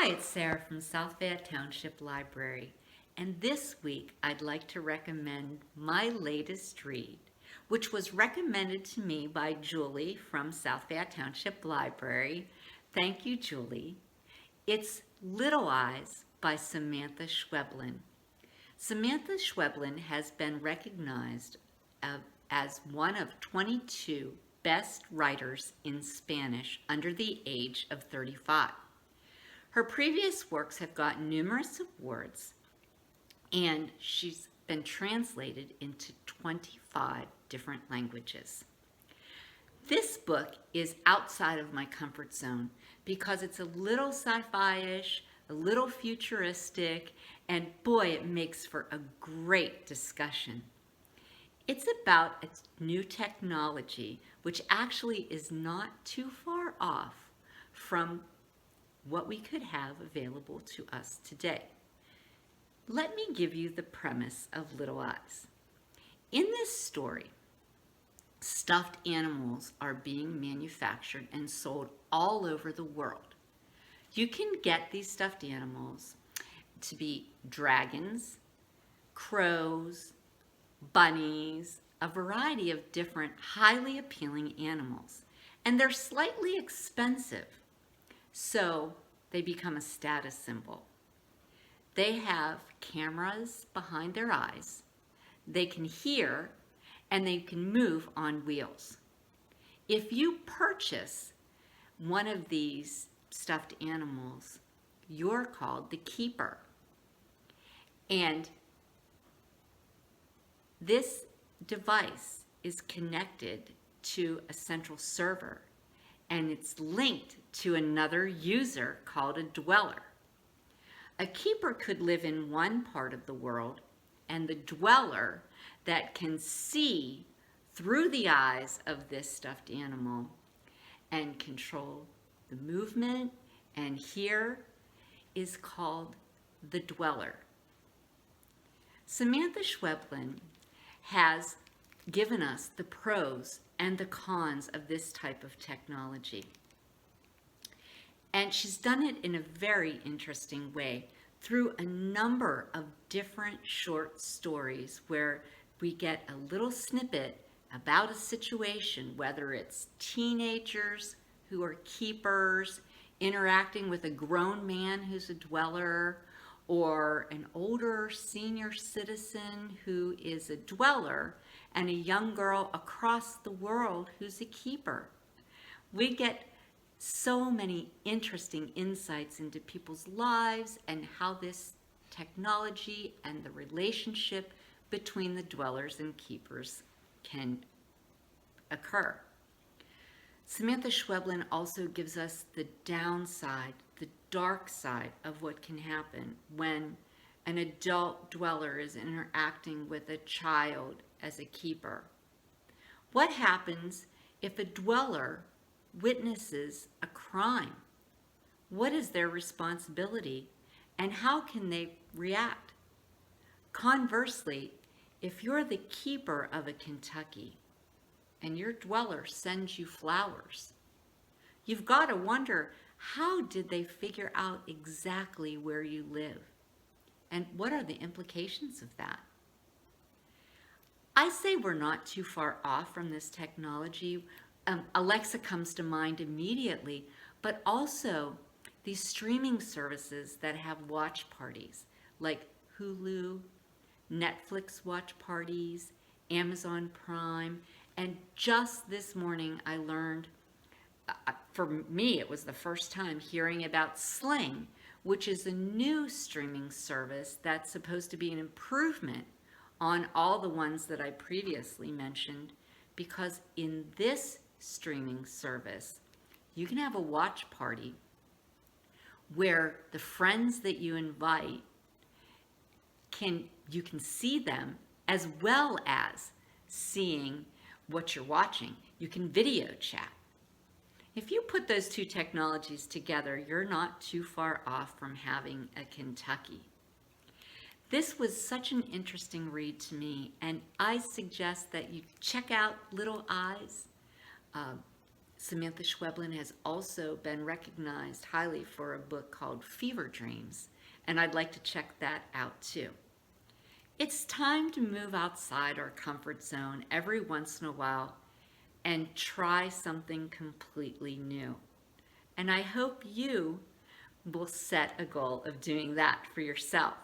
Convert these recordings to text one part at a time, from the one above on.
Hi, it's Sarah from South Fayette Township Library, and this week I'd like to recommend my latest read, which was recommended to me by Julie from South Fayette Township Library. Thank you, Julie. It's Little Eyes by Samanta Schweblin. Samanta Schweblin has been recognized as one of 22 best writers in Spanish under the age of 35. Her previous works have gotten numerous awards, and she's been translated into 25 different languages. This book is outside of my comfort zone because it's a little sci-fi-ish, a little futuristic, and boy, it makes for a great discussion. It's about a new technology which actually is not too far off from what we could have available to us today. Let me give you the premise of Little Eyes. In this story, stuffed animals are being manufactured and sold all over the world. You can get these stuffed animals to be dragons, crows, bunnies, a variety of different highly appealing animals, and they're slightly expensive. So they become a status symbol. They have cameras behind their eyes. They can hear and they can move on wheels. If you purchase one of these stuffed animals, you're called the keeper. And this device is connected to a central server, and it's linked to another user called a dweller. A keeper could live in one part of the world, and the dweller that can see through the eyes of this stuffed animal and control the movement and hear is called the dweller. Samanta Schweblin has given us the pros and the cons of this type of technology. And she's done it in a very interesting way through a number of different short stories where we get a little snippet about a situation, whether it's teenagers who are keepers interacting with a grown man who's a dweller, or an older senior citizen who is a dweller, and a young girl across the world who's a keeper. We get so many interesting insights into people's lives and how this technology and the relationship between the dwellers and keepers can occur. Samanta Schweblin also gives us the downside, the dark side of what can happen when an adult dweller is interacting with a child as a keeper. What happens if a dweller witnesses a crime? What is their responsibility and how can they react? Conversely, if you're the keeper of a Kentucky and your dweller sends you flowers, you've got to wonder, how did they figure out exactly where you live? And what are the implications of that? I say we're not too far off from this technology. Alexa comes to mind immediately, but also these streaming services that have watch parties like Hulu, Netflix watch parties, Amazon Prime, and just this morning I learned, for me it was the first time hearing about Sling, which is a new streaming service that's supposed to be an improvement on all the ones that I previously mentioned, because in this streaming service, you can have a watch party where the friends that you invite you can see them as well as seeing what you're watching. You can video chat. If you put those two technologies together, you're not too far off from having a Kentucky. This was such an interesting read to me, and I suggest that you check out Little Eyes. Samantha Schweblin has also been recognized highly for a book called Fever Dreams, and I'd like to check that out too. It's time to move outside our comfort zone every once in a while and try something completely new. And I hope you will set a goal of doing that for yourself.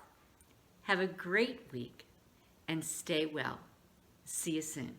Have a great week and stay well. See you soon.